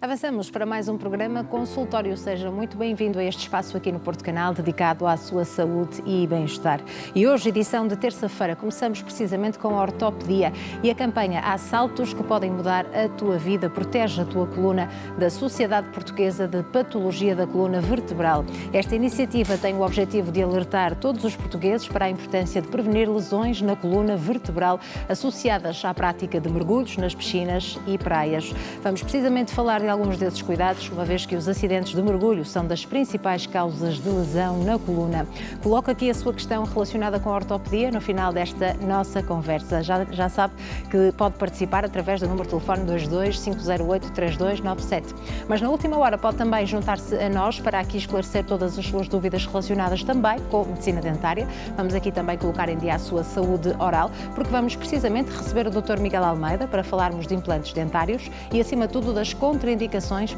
Avançamos para mais um programa Consultório. Seja muito bem-vindo a este espaço aqui no Porto Canal, dedicado à sua saúde e bem-estar. E hoje, edição de terça-feira, começamos precisamente com a ortopedia e a campanha Há Saltos que podem mudar a tua vida. Protege a tua coluna, da Sociedade Portuguesa de Patologia da Coluna Vertebral. Esta iniciativa tem o objetivo de alertar todos os portugueses para a importância de prevenir lesões na coluna vertebral associadas à prática de mergulhos nas piscinas e praias. Vamos precisamente falar de alguns desses cuidados, uma vez que os acidentes de mergulho são das principais causas de lesão na coluna. Coloco aqui a sua questão relacionada com a ortopedia no final desta nossa conversa. Já sabe que pode participar através do número de telefone 22 508 3297. Mas na última hora pode também juntar-se a nós para aqui esclarecer todas as suas dúvidas relacionadas também com medicina dentária. Vamos aqui também colocar em dia a sua saúde oral, porque vamos precisamente receber o Dr. Miguel Almeida para falarmos de implantes dentários e, acima de tudo, das contraindicações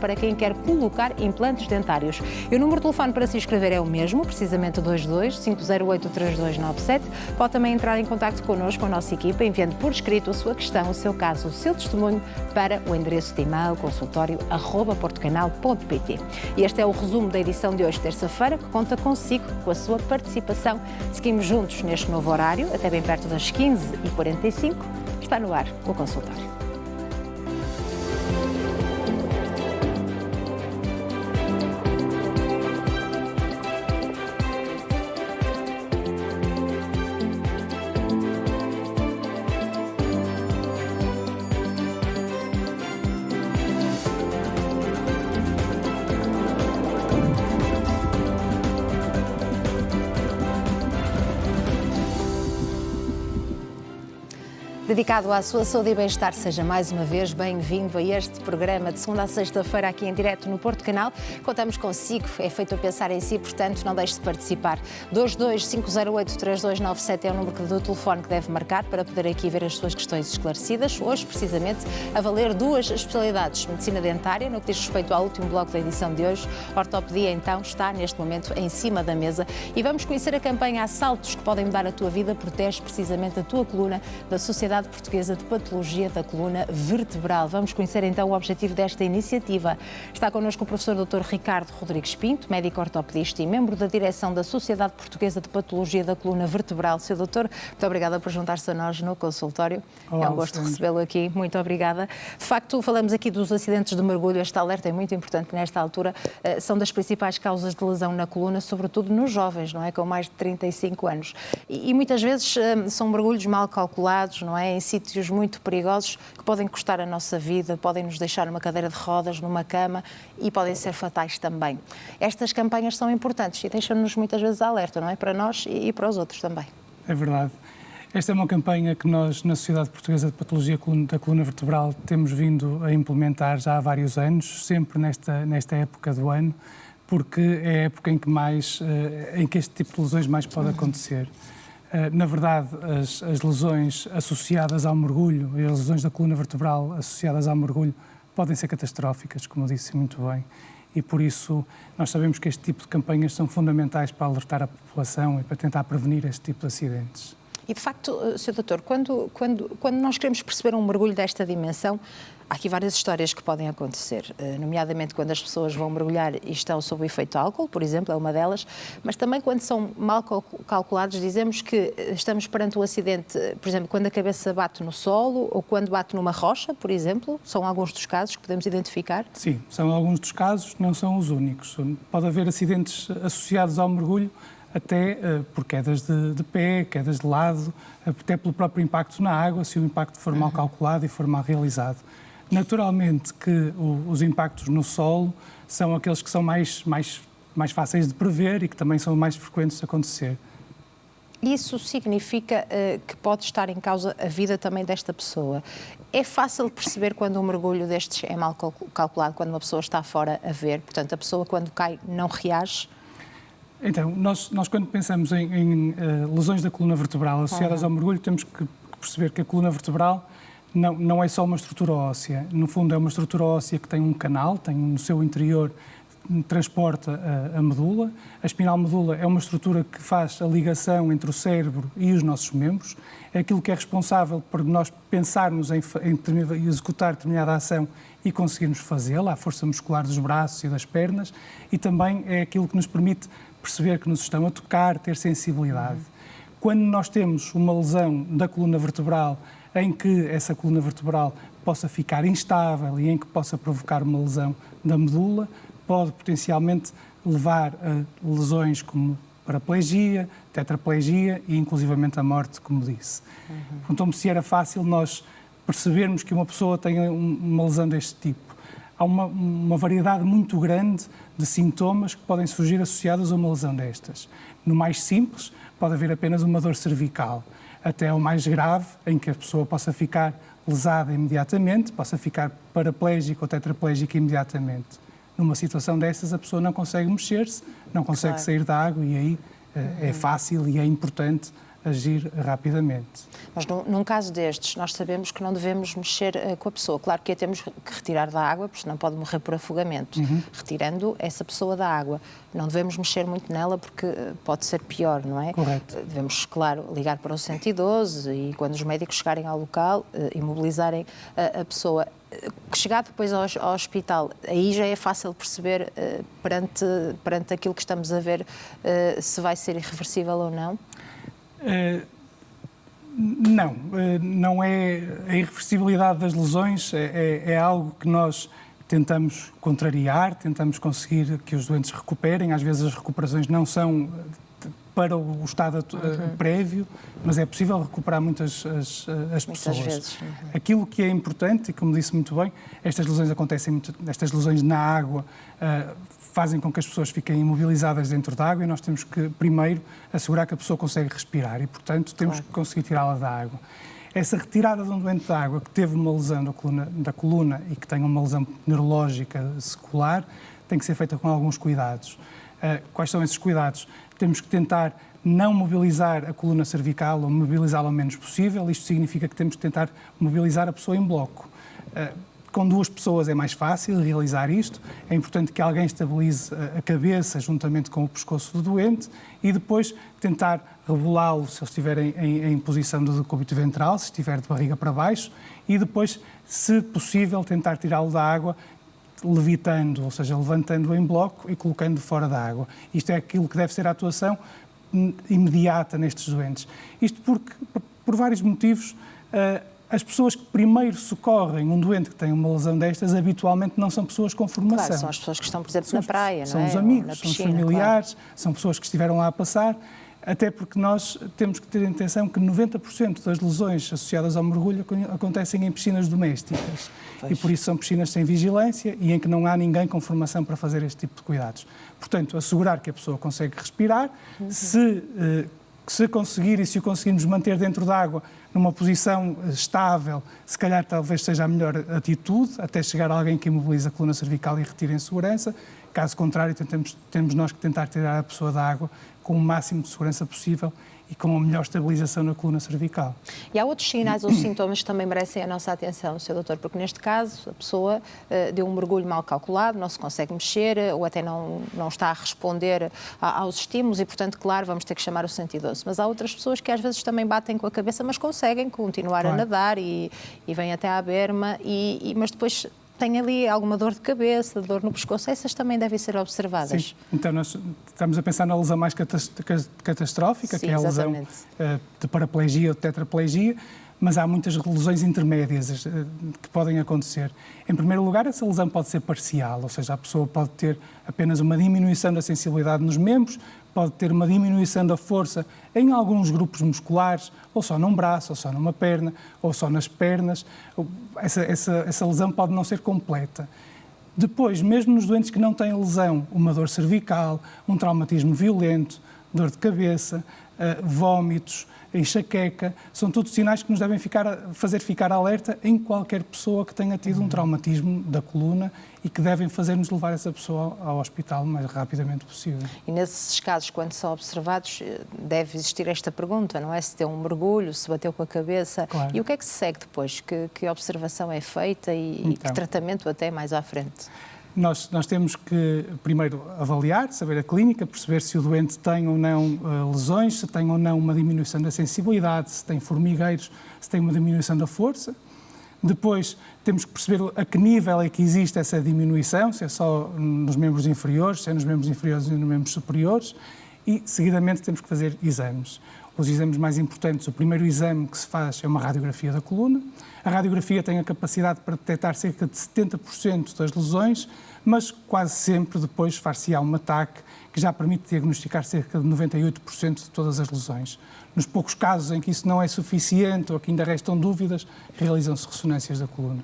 para quem quer colocar implantes dentários. E o número de telefone para se inscrever é o mesmo, precisamente 22 508 3297. Pode também entrar em contacto connosco, com a nossa equipa, enviando por escrito a sua questão, o seu caso, o seu testemunho para o endereço de e-mail consultório@portocanal.pt. E este é o resumo da edição de hoje, terça-feira, que conta consigo, com a sua participação. Seguimos juntos neste novo horário, até bem perto das 15h45. Está no ar o consultório. Dedicado à sua saúde e bem-estar, seja mais uma vez bem-vindo a este programa de segunda a sexta-feira aqui em direto no Porto Canal. Contamos consigo, é feito a pensar em si, portanto não deixe de participar. 22 508 3297 é o número do telefone que deve marcar para poder aqui ver as suas questões esclarecidas. Hoje, precisamente, a valer duas especialidades, medicina dentária, no que diz respeito ao último bloco da edição de hoje. A ortopedia, então, está neste momento em cima da mesa e vamos conhecer a campanha Há Saltos que podem mudar a tua vida, protege precisamente a tua coluna, da Sociedade Portuguesa de Patologia da Coluna Vertebral. Vamos conhecer então o objetivo desta iniciativa. Está connosco o professor Dr. Ricardo Rodrigues Pinto, médico ortopedista e membro da direção da Sociedade Portuguesa de Patologia da Coluna Vertebral. Sr. doutor, muito obrigada por juntar-se a nós no consultório. Olá, é um gosto recebê-lo aqui. Muito obrigada. De facto, falamos aqui dos acidentes de mergulho. Este alerta é muito importante nesta altura. São das principais causas de lesão na coluna, sobretudo nos jovens, não é? Com mais de 35 anos. E muitas vezes são mergulhos mal calculados, não é? Em sítios muito perigosos que podem custar a nossa vida, podem nos deixar numa cadeira de rodas, numa cama e podem ser fatais também. Estas campanhas são importantes e deixam-nos muitas vezes alerta, não é? Para nós e para os outros também. É verdade. Esta é uma campanha que nós, na Sociedade Portuguesa de Patologia da Coluna Vertebral, temos vindo a implementar já há vários anos, sempre nesta época do ano, porque é a época em que este tipo de lesões mais pode acontecer. Na verdade, as lesões associadas ao mergulho e as lesões da coluna vertebral associadas ao mergulho podem ser catastróficas, como eu disse muito bem, e por isso nós sabemos que este tipo de campanhas são fundamentais para alertar a população e para tentar prevenir este tipo de acidentes. E, de facto, Sr. Doutor, quando nós queremos perceber um mergulho desta dimensão, há aqui várias histórias que podem acontecer, nomeadamente quando as pessoas vão mergulhar e estão sob o efeito de álcool, por exemplo, é uma delas, mas também quando são mal calculados, dizemos que estamos perante um acidente, por exemplo, quando a cabeça bate no solo ou quando bate numa rocha, por exemplo, são alguns dos casos que podemos identificar? Sim, são alguns dos casos, não são os únicos. Pode haver acidentes associados ao mergulho, até por quedas de pé, quedas de lado, até pelo próprio impacto na água, se o impacto for mal calculado e for mal realizado. Naturalmente que os impactos no solo são aqueles que são mais fáceis de prever e que também são mais frequentes de acontecer. Isso significa que pode estar em causa a vida também desta pessoa. É fácil perceber quando um mergulho destes é mal calculado, quando uma pessoa está fora a ver? Portanto, a pessoa quando cai não reage? Então, nós quando pensamos em lesões da coluna vertebral associadas ao mergulho, temos que perceber que a coluna vertebral não é só uma estrutura óssea. No fundo, é uma estrutura óssea que tem um canal, tem no seu interior transporta a medula. A espinal medula é uma estrutura que faz a ligação entre o cérebro e os nossos membros. É aquilo que é responsável por nós pensarmos em executar determinada ação e conseguirmos fazê-la, a força muscular dos braços e das pernas, e também é aquilo que nos permite perceber que nos estão a tocar, ter sensibilidade. Quando nós temos uma lesão da coluna vertebral, em que essa coluna vertebral possa ficar instável e em que possa provocar uma lesão da medula, pode potencialmente levar a lesões como paraplegia, tetraplegia e inclusivamente a morte, como disse. Perguntou-me se era fácil nós percebermos que uma pessoa tem uma lesão deste tipo. Há uma variedade muito grande de sintomas que podem surgir associados a uma lesão destas. No mais simples, pode haver apenas uma dor cervical, até ao mais grave, em que a pessoa possa ficar lesada imediatamente, possa ficar paraplégica ou tetraplégica imediatamente. Numa situação dessas, a pessoa não consegue mexer-se, não consegue sair da água e aí é fácil e é importante agir rapidamente. Mas num caso destes, nós sabemos que não devemos mexer com a pessoa. Claro que a temos que retirar da água, porque senão pode morrer por afogamento. Retirando essa pessoa da água. Não devemos mexer muito nela, porque pode ser pior, não é? Correto. Devemos, claro, ligar para o 112 e quando os médicos chegarem ao local, imobilizarem a pessoa. Chegar depois ao hospital, aí já é fácil perceber, perante aquilo que estamos a ver, se vai ser irreversível ou não? Não é. A irreversibilidade das lesões é algo que nós tentamos contrariar, tentamos conseguir que os doentes recuperem. Às vezes as recuperações não são para o estado prévio, mas é possível recuperar muitas pessoas. Vezes. Aquilo que é importante, e como disse muito bem, estas lesões acontecem, estas lesões na água fazem com que as pessoas fiquem imobilizadas dentro da água e nós temos que, primeiro, assegurar que a pessoa consegue respirar e, portanto, temos que conseguir tirá-la da água. Essa retirada de um doente da água que teve uma lesão da coluna e que tenha uma lesão neurológica secular tem que ser feita com alguns cuidados. Quais são esses cuidados? Temos que tentar não mobilizar a coluna cervical ou mobilizá-la o menos possível. Isto significa que temos que tentar mobilizar a pessoa em bloco. Com duas pessoas é mais fácil realizar isto. É importante que alguém estabilize a cabeça juntamente com o pescoço do doente e depois tentar rebolá-lo se ele estiver em posição de decúbito ventral, se estiver de barriga para baixo, e depois, se possível, tentar tirá-lo da água levitando, ou seja, levantando-o em bloco e colocando fora da água. Isto é aquilo que deve ser a atuação imediata nestes doentes. Isto porque, por vários motivos, as pessoas que primeiro socorrem um doente que tem uma lesão destas habitualmente não são pessoas com formação. Claro, são as pessoas que estão, por exemplo, na praia, não é? São os amigos, são os familiares, claro. São pessoas que estiveram lá a passar, até porque nós temos que ter atenção que 90% das lesões associadas ao mergulho acontecem em piscinas domésticas. Pois. E por isso são piscinas sem vigilância e em que não há ninguém com formação para fazer este tipo de cuidados. Portanto, assegurar que a pessoa consegue respirar, se conseguir e se o conseguirmos manter dentro da água numa posição estável, se calhar talvez seja a melhor atitude, até chegar a alguém que imobilize a coluna cervical e retire em segurança. Caso contrário, temos nós que tentar tirar a pessoa da água com o máximo de segurança possível e com a melhor estabilização na coluna cervical. E há outros sinais ou sintomas que também merecem a nossa atenção, Sr. Doutor, porque neste caso a pessoa deu um mergulho mal calculado, não se consegue mexer ou até não está a responder aos estímulos e, portanto, claro, vamos ter que chamar o 112. Mas há outras pessoas que às vezes também batem com a cabeça, mas conseguem continuar a nadar e vêm até à berma, mas depois tem ali alguma dor de cabeça, dor no pescoço, essas também devem ser observadas. Sim, então nós estamos a pensar na lesão mais catastrófica, sim, que é a lesão de paraplegia ou de tetraplegia, mas há muitas lesões intermédias que podem acontecer. Em primeiro lugar, essa lesão pode ser parcial, ou seja, a pessoa pode ter apenas uma diminuição da sensibilidade nos membros, pode ter uma diminuição da força em alguns grupos musculares, ou só num braço, ou só numa perna, ou só nas pernas. Essa lesão pode não ser completa. Depois, mesmo nos doentes que não têm lesão, uma dor cervical, um traumatismo violento, dor de cabeça, vômitos, enxaqueca, são todos sinais que nos devem fazer ficar alerta em qualquer pessoa que tenha tido um traumatismo da coluna e que devem fazer-nos levar essa pessoa ao hospital o mais rapidamente possível. E nesses casos, quando são observados, deve existir esta pergunta, não é? Se deu um mergulho, se bateu com a cabeça. Claro. E o que é que se segue depois? Que observação é feita e que tratamento até mais à frente? Nós temos que, primeiro, avaliar, saber a clínica, perceber se o doente tem ou não lesões, se tem ou não uma diminuição da sensibilidade, se tem formigueiros, se tem uma diminuição da força. Depois, temos que perceber a que nível é que existe essa diminuição, se é só nos membros inferiores, se é nos membros inferiores e nos membros superiores. E, seguidamente, temos que fazer exames. Os exames mais importantes, o primeiro exame que se faz é uma radiografia da coluna. A radiografia tem a capacidade para detectar cerca de 70% das lesões, mas quase sempre depois far-se-á um ataque que já permite diagnosticar cerca de 98% de todas as lesões. Nos poucos casos em que isso não é suficiente ou que ainda restam dúvidas, realizam-se ressonâncias da coluna.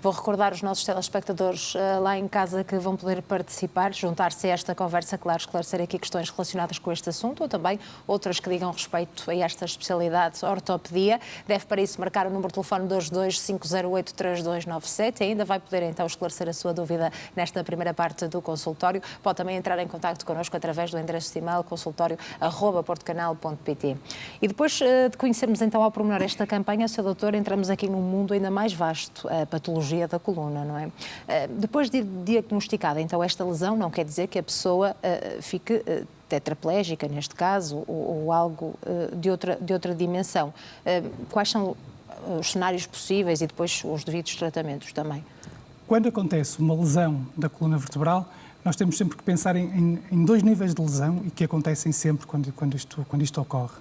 Vou recordar os nossos telespectadores lá em casa que vão poder participar, juntar-se a esta conversa, claro, esclarecer aqui questões relacionadas com este assunto ou também outras que digam respeito a esta especialidade, ortopedia. Deve para isso marcar o número de telefone 22-508-3297 e ainda vai poder então esclarecer a sua dúvida nesta primeira parte do consultório. Pode também entrar em contacto connosco através do endereço de e-mail consultório@portocanal.pt. E depois de conhecermos então ao pormenor esta campanha, Sr. Doutor, entramos aqui num mundo ainda mais vasto, a patologia da coluna, não é? Depois de diagnosticada então esta lesão, não quer dizer que a pessoa fique tetraplégica, neste caso, ou algo de outra dimensão. Quais são os cenários possíveis e depois os devidos tratamentos também? Quando acontece uma lesão da coluna vertebral, nós temos sempre que pensar em dois níveis de lesão e que acontecem sempre quando isto ocorre.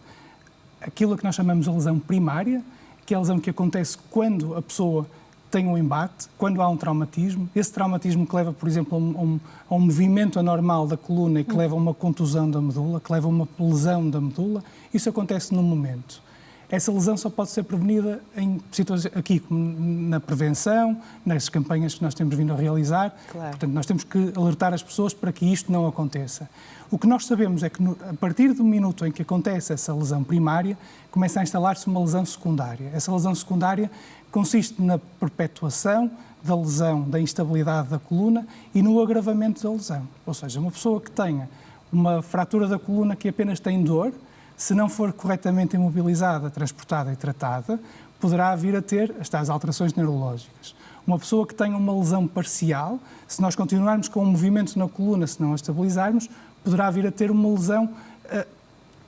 Aquilo que nós chamamos de lesão primária, que é a lesão que acontece quando a pessoa tem um embate, quando há um traumatismo. Esse traumatismo que leva, por exemplo, a um movimento anormal da coluna e que leva a uma contusão da medula, que leva a uma lesão da medula, isso acontece no momento. Essa lesão só pode ser prevenida em situações aqui, na prevenção, nas campanhas que nós temos vindo a realizar. Claro. Portanto, nós temos que alertar as pessoas para que isto não aconteça. O que nós sabemos é que, a partir do minuto em que acontece essa lesão primária, começa a instalar-se uma lesão secundária. Essa lesão secundária consiste na perpetuação da lesão, da instabilidade da coluna e no agravamento da lesão. Ou seja, uma pessoa que tenha uma fratura da coluna que apenas tem dor, se não for corretamente imobilizada, transportada e tratada, poderá vir a ter as tais alterações neurológicas. Uma pessoa que tenha uma lesão parcial, se nós continuarmos com um movimento na coluna, se não a estabilizarmos, poderá vir a ter uma lesão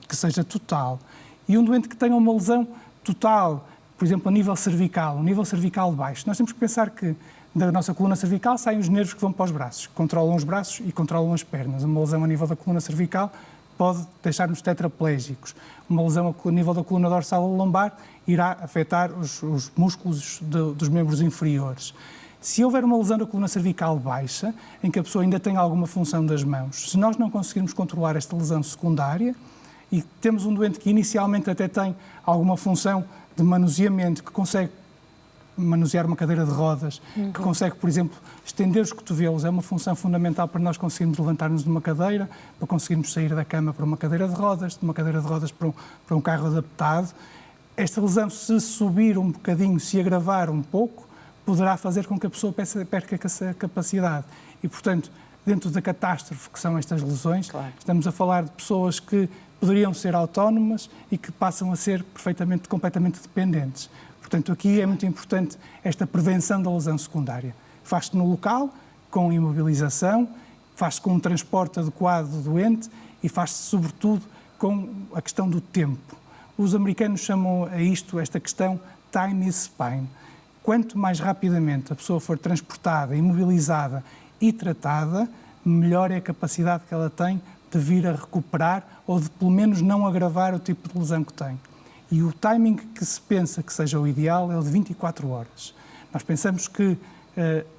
que seja total. E um doente que tenha uma lesão total, por exemplo, a nível cervical, um nível cervical baixo, nós temos que pensar que da nossa coluna cervical saem os nervos que vão para os braços, controlam os braços e controlam as pernas. Uma lesão a nível da coluna cervical pode deixar-nos tetraplégicos. Uma lesão a nível da coluna dorsal ou lombar irá afetar os músculos dos membros inferiores. Se houver uma lesão da coluna cervical baixa, em que a pessoa ainda tem alguma função das mãos, se nós não conseguirmos controlar esta lesão secundária e temos um doente que inicialmente até tem alguma função de manuseamento, que consegue manusear uma cadeira de rodas, que consegue, por exemplo, estender os cotovelos, é uma função fundamental para nós conseguirmos levantar-nos de uma cadeira, para conseguirmos sair da cama para uma cadeira de rodas, de uma cadeira de rodas para um carro adaptado. Esta lesão, se subir um bocadinho, se agravar um pouco, poderá fazer com que a pessoa perca essa capacidade. E, portanto, dentro da catástrofe que são estas lesões, claro, estamos a falar de pessoas que poderiam ser autónomas e que passam a ser completamente dependentes. Portanto, aqui é muito importante esta prevenção da lesão secundária. Faz-se no local, com imobilização, faz-se com um transporte adequado do doente e faz-se, sobretudo, com a questão do tempo. Os americanos chamam a isto, esta questão, time is pain. Quanto mais rapidamente a pessoa for transportada, imobilizada e tratada, melhor é a capacidade que ela tem de vir a recuperar ou de, pelo menos, não agravar o tipo de lesão que tem. E o timing que se pensa que seja o ideal é o de 24 horas. Nós pensamos que,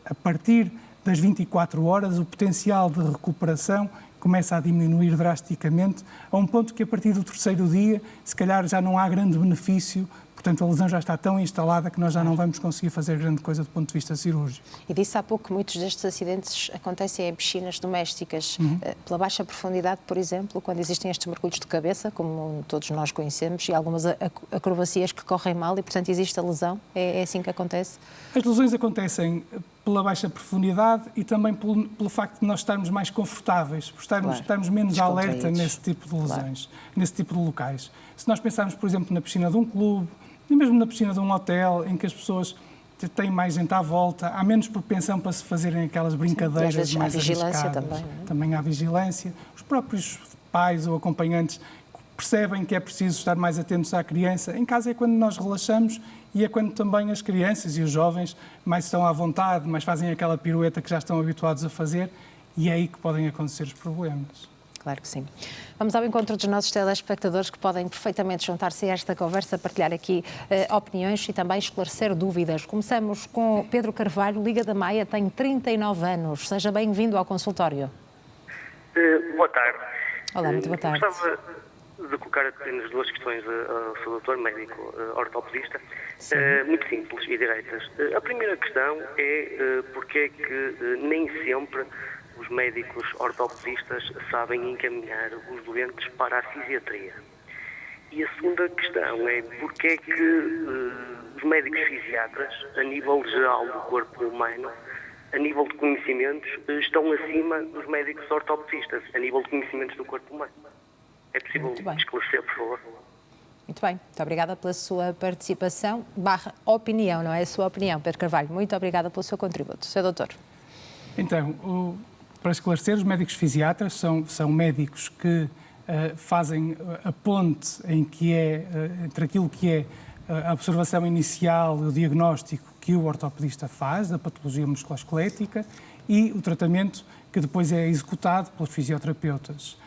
a partir das 24 horas, o potencial de recuperação começa a diminuir drasticamente, a um ponto que, a partir do terceiro dia, se calhar já não há grande benefício. Portanto, a lesão já está tão instalada que nós já não vamos conseguir fazer grande coisa do ponto de vista cirúrgico. E disse há pouco que muitos destes acidentes acontecem em piscinas domésticas. Pela baixa profundidade, por exemplo, quando existem estes mergulhos de cabeça, como todos nós conhecemos, e algumas acrobacias que correm mal e, portanto, existe a lesão? É assim que acontece? As lesões acontecem pela baixa profundidade e também pelo facto de nós estarmos mais confortáveis, por estarmos menos alerta nesse tipo de lesões, nesse tipo de locais. Se nós pensarmos, por exemplo, na piscina de um clube, e mesmo na piscina de um hotel, em que as pessoas tem mais gente à volta, há menos propensão para se fazerem aquelas brincadeiras. Sim, e às vezes mais há vigilância arriscadas. também, não é? Também há vigilância. Os próprios pais ou acompanhantes percebem que é preciso estar mais atentos à criança. Em casa é quando nós relaxamos e é quando também as crianças e os jovens mais estão à vontade, mais fazem aquela pirueta que já estão habituados a fazer, e é aí que podem acontecer os problemas. Claro que sim. Vamos ao encontro dos nossos telespectadores que podem perfeitamente juntar-se a esta conversa, partilhar aqui opiniões e também esclarecer dúvidas. Começamos com Pedro Carvalho, Liga da Maia, tem 39 anos. Seja bem-vindo ao consultório. Boa tarde. Olá, muito boa tarde. Gostava de colocar apenas duas questões ao seu doutor médico ortopedista, muito simples e diretas. A primeira questão é porque é que nem sempre os médicos ortopedistas sabem encaminhar os doentes para a fisiatria. E a segunda questão é porque é que os médicos fisiatras, a nível geral do corpo humano, a nível de conhecimentos, estão acima dos médicos ortopedistas, a nível de conhecimentos do corpo humano. É possível esclarecer, por favor? Muito bem, muito obrigada pela sua participação, opinião, não é a sua opinião, Pedro Carvalho. Muito obrigada pelo seu contributo. Sr. doutor. Então, para esclarecer, os médicos fisiatras são médicos que fazem a ponte entre aquilo que é a observação inicial, o diagnóstico que o ortopedista faz da patologia musculoesquelética e o tratamento que depois é executado pelos fisioterapeutas.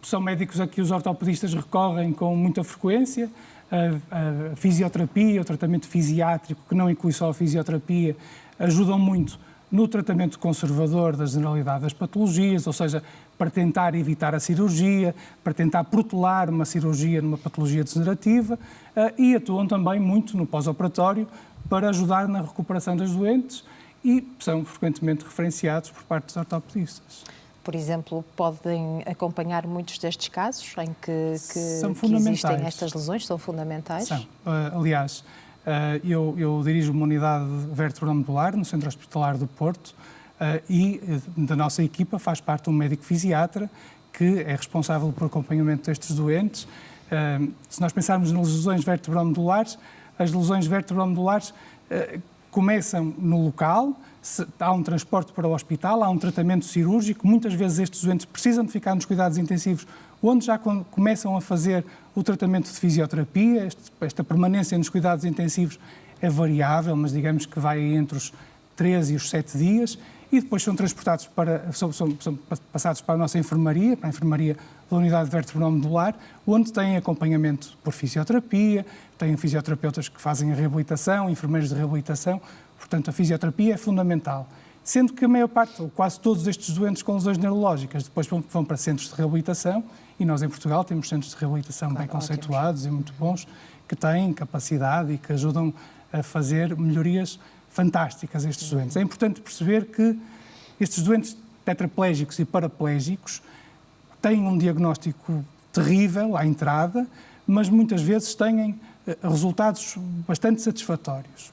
São médicos a que os ortopedistas recorrem com muita frequência. A fisioterapia, o tratamento fisiátrico, que não inclui só a fisioterapia, ajudam muito no tratamento conservador da generalidade das patologias, ou seja, para tentar evitar a cirurgia, para tentar protelar uma cirurgia numa patologia degenerativa, e atuam também muito no pós-operatório para ajudar na recuperação das doentes e são frequentemente referenciados por parte dos ortopedistas. Por exemplo, podem acompanhar muitos destes casos em que fundamentais. Existem estas lesões, são fundamentais? São. Aliás, eu dirijo uma unidade vertebromedular no Centro Hospitalar do Porto e da nossa equipa faz parte um médico fisiatra que é responsável pelo acompanhamento destes doentes. Se nós pensarmos nas lesões vertebromedulares, as lesões vertebromedulares começam no local, há um transporte para o hospital, há um tratamento cirúrgico, muitas vezes estes doentes precisam de ficar nos cuidados intensivos, onde já começam a fazer o tratamento de fisioterapia. Esta permanência nos cuidados intensivos é variável, mas digamos que vai entre os 3 e os 7 dias, e depois são transportados são passados para a nossa enfermaria, para a enfermaria da unidade vertebromedular, onde têm acompanhamento por fisioterapia, têm fisioterapeutas que fazem a reabilitação, enfermeiros de reabilitação. Portanto, a fisioterapia é fundamental. Sendo que a maior parte, ou quase todos estes doentes com lesões neurológicas, depois vão para centros de reabilitação, e nós em Portugal temos centros de reabilitação bem conceituados e muito bons, que têm capacidade e que ajudam a fazer melhorias fantásticas a estes doentes. É importante perceber que estes doentes tetraplégicos e paraplégicos têm um diagnóstico terrível à entrada, mas muitas vezes têm resultados bastante satisfatórios.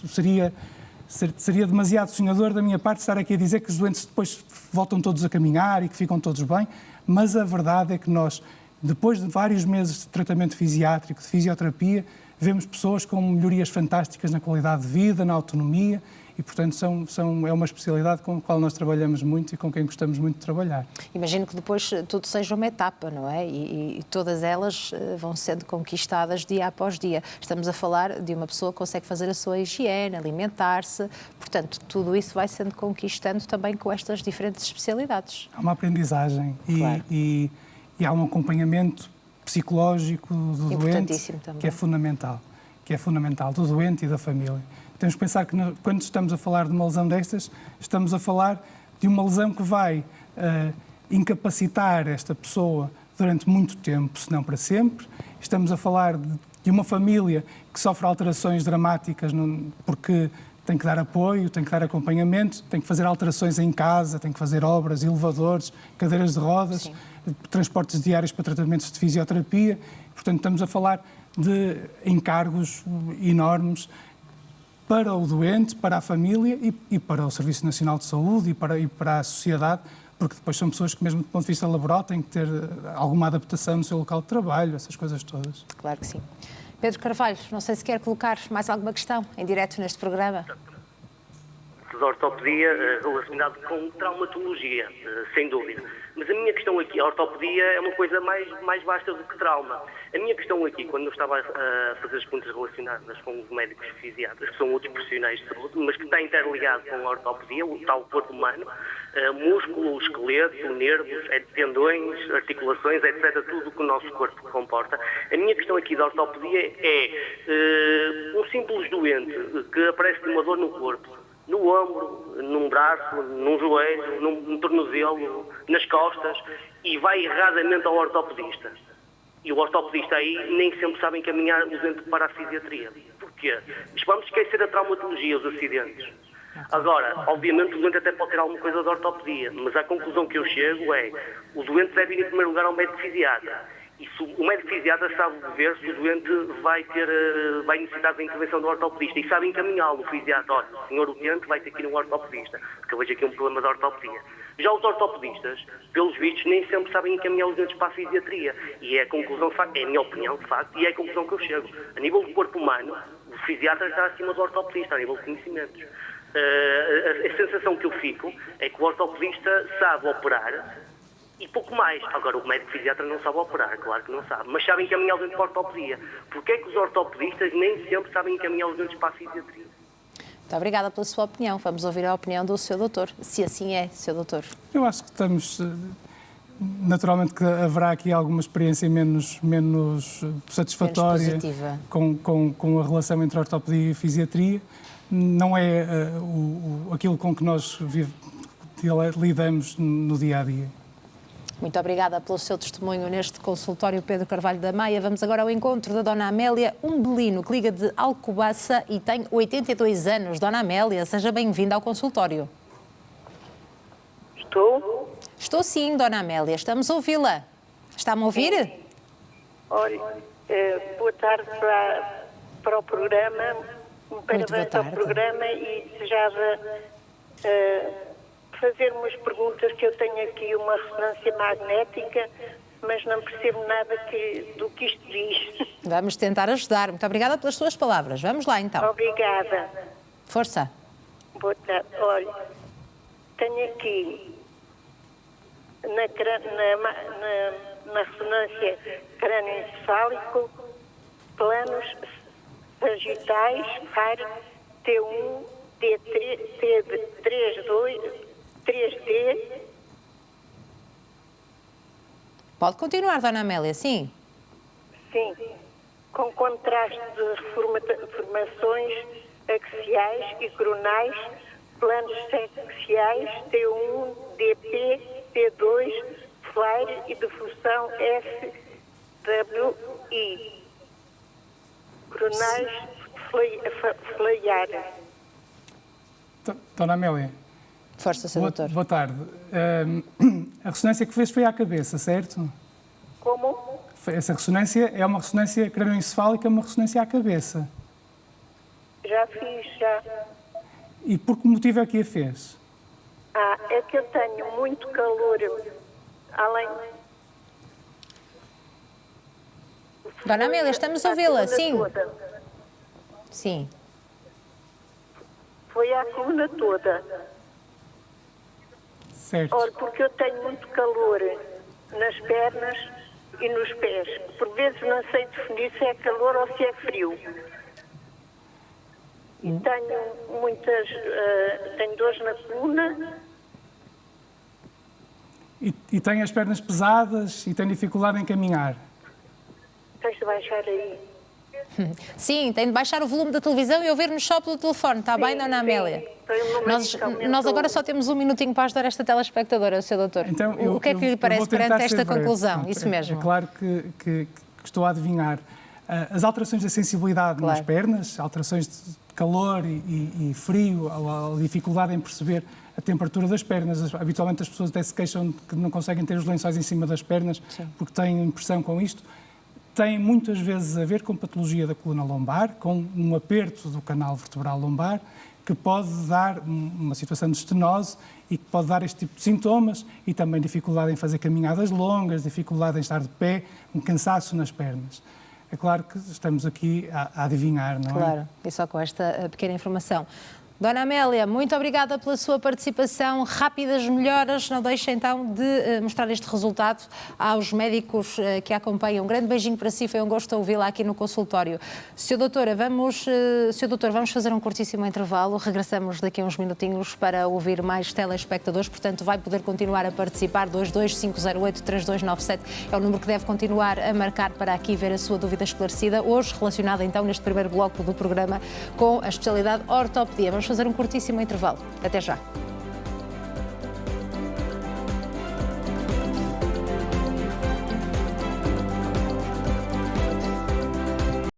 Seria demasiado sonhador da minha parte estar aqui a dizer que os doentes depois voltam todos a caminhar e que ficam todos bem, mas a verdade é que nós, depois de vários meses de tratamento fisiátrico, de fisioterapia, vemos pessoas com melhorias fantásticas na qualidade de vida, na autonomia e, portanto, é uma especialidade com a qual nós trabalhamos muito e com quem gostamos muito de trabalhar. Imagino que depois tudo seja uma etapa, não é? E todas elas vão sendo conquistadas dia após dia. Estamos a falar de uma pessoa que consegue fazer a sua higiene, alimentar-se, portanto, tudo isso vai sendo conquistando também com estas diferentes especialidades. Há uma aprendizagem claro. e há um acompanhamento psicológico do doente também. que é fundamental, do doente e da família. Temos que pensar que quando estamos a falar de uma lesão destas, estamos a falar de uma lesão que vai incapacitar esta pessoa durante muito tempo, se não para sempre. Estamos a falar de uma família que sofre alterações dramáticas porque tem que dar apoio, tem que dar acompanhamento, tem que fazer alterações em casa, tem que fazer obras, elevadores, cadeiras de rodas, sim, transportes diários para tratamentos de fisioterapia. Portanto, estamos a falar de encargos enormes para o doente, para a família e para o Serviço Nacional de Saúde e para a sociedade, porque depois são pessoas que, mesmo do ponto de vista laboral, têm que ter alguma adaptação no seu local de trabalho, essas coisas todas. Claro que sim. Pedro Carvalho, não sei se quer colocar mais alguma questão em direto neste programa. De ortopedia relacionado com traumatologia, sem dúvida. Mas a minha questão aqui, a ortopedia é uma coisa mais vasta do que trauma. A minha questão aqui, quando eu estava a fazer as perguntas relacionadas com os médicos fisiatras, que são outros profissionais de saúde, mas que está interligado com a ortopedia, o tal corpo humano, músculo, esqueleto, nervos, tendões, articulações, etc., tudo o que o nosso corpo comporta. A minha questão aqui da ortopedia é um simples doente que aparece de uma dor no corpo, no ombro, num braço, num joelho, num tornozelo, nas costas, e vai erradamente ao ortopedista. E o ortopedista aí nem sempre sabe encaminhar o doente para a fisiatria. Porquê? Vamos esquecer a traumatologia, os acidentes. Agora, obviamente o doente até pode ter alguma coisa de ortopedia, mas a conclusão que eu chego é o doente deve ir em primeiro lugar ao médico fisiatra. E o médico fisiatra sabe ver se o doente vai necessitar da intervenção do ortopedista e sabe encaminhá-lo. O fisiatra, olha, o senhor utente vai ter que ir no ortopedista, porque eu vejo aqui um problema de ortopedia. Já os ortopedistas, pelos vistos, nem sempre sabem encaminhar os doentes para a fisiatria. E é a conclusão, de facto, é a minha opinião, de facto, e é a conclusão que eu chego. A nível do corpo humano, o fisiatra está acima do ortopedista, a nível de conhecimentos. A sensação que eu fico é que o ortopedista sabe operar e pouco mais. Agora, o médico fisiatra não sabe operar, claro que não sabe, mas sabem encaminhar os doentes para a ortopedia. Porquê é que os ortopedistas nem sempre sabem encaminhar os doentes para a fisiatria? Muito obrigada pela sua opinião. Vamos ouvir a opinião do Sr. Doutor, se assim é, Sr. Doutor. Eu acho que estamos... Naturalmente que haverá aqui alguma experiência menos satisfatória com a relação entre ortopedia e fisiatria. Não é aquilo com que nós lidamos no dia-a-dia. Muito obrigada pelo seu testemunho neste consultório Pedro Carvalho da Maia. Vamos agora ao encontro da Dona Amélia Umbelino, que liga de Alcobaça e tem 82 anos. Dona Amélia, seja bem-vinda ao consultório. Estou? Estou sim, Dona Amélia. Estamos a ouvi-la. Está-me a ouvir? Olha, boa tarde para o programa. Parabéns ao programa e desejava fazer umas perguntas, que eu tenho aqui uma ressonância magnética, mas não percebo nada do que isto diz. Vamos tentar ajudar. Muito obrigada pelas suas palavras. Vamos lá, então. Obrigada. Força. Boa tarde. Olha, tenho aqui na ressonância crânioencefálico planos sagitais, T1, T3D. Pode continuar, Dona Amélia, sim? Sim, com contraste de formações axiais e coronais, planos sexiais, T1, DP, T2, flare e difusão SWI. Coronais fleiares. Dona Amélia. Força, Sr. Doutor. Boa tarde. A ressonância que fez foi à cabeça, certo? Como? Essa ressonância é uma ressonância crânioencefálica, uma ressonância à cabeça. Já fiz, já. E por que motivo é que a fez? É que eu tenho muito calor, além... Dona Amélia, estamos a ouvi-la, sim? Toda. Sim. Foi a coluna toda. Certo. Olha, porque eu tenho muito calor nas pernas e nos pés. Por vezes não sei definir se é calor ou se é frio. E tenho muitas... tenho dores na coluna. E tem as pernas pesadas e tem dificuldade em caminhar? Tens de baixar aí. Sim, tem de baixar o volume da televisão e ouvir-nos só pelo telefone, está bem, Dona Amélia? Nós agora só temos um minutinho para ajudar esta telespectadora, Sr. Doutor. Então, o que é que lhe parece perante esta conclusão? Isso mesmo. É claro que estou a adivinhar. As alterações da sensibilidade nas pernas, alterações de calor e frio, a dificuldade em perceber a temperatura das pernas. Habitualmente as pessoas até se queixam de que não conseguem ter os lençóis em cima das pernas, porque têm impressão com isto. Tem muitas vezes a ver com patologia da coluna lombar, com um aperto do canal vertebral lombar, que pode dar uma situação de estenose e que pode dar este tipo de sintomas, e também dificuldade em fazer caminhadas longas, dificuldade em estar de pé, um cansaço nas pernas. É claro que estamos aqui a adivinhar, não é? Claro, e só com esta pequena informação. Dona Amélia, muito obrigada pela sua participação. Rápidas melhoras, não deixe então de mostrar este resultado aos médicos que a acompanham. Um grande beijinho para si, foi um gosto ouvi-la aqui no consultório. Sr. Doutor, vamos fazer um curtíssimo intervalo, regressamos daqui a uns minutinhos para ouvir mais telespectadores, portanto vai poder continuar a participar. 22508-3297 é o número que deve continuar a marcar para aqui ver a sua dúvida esclarecida, hoje relacionada então neste primeiro bloco do programa com a especialidade ortopedia. Vamos fazer um curtíssimo intervalo. Até já.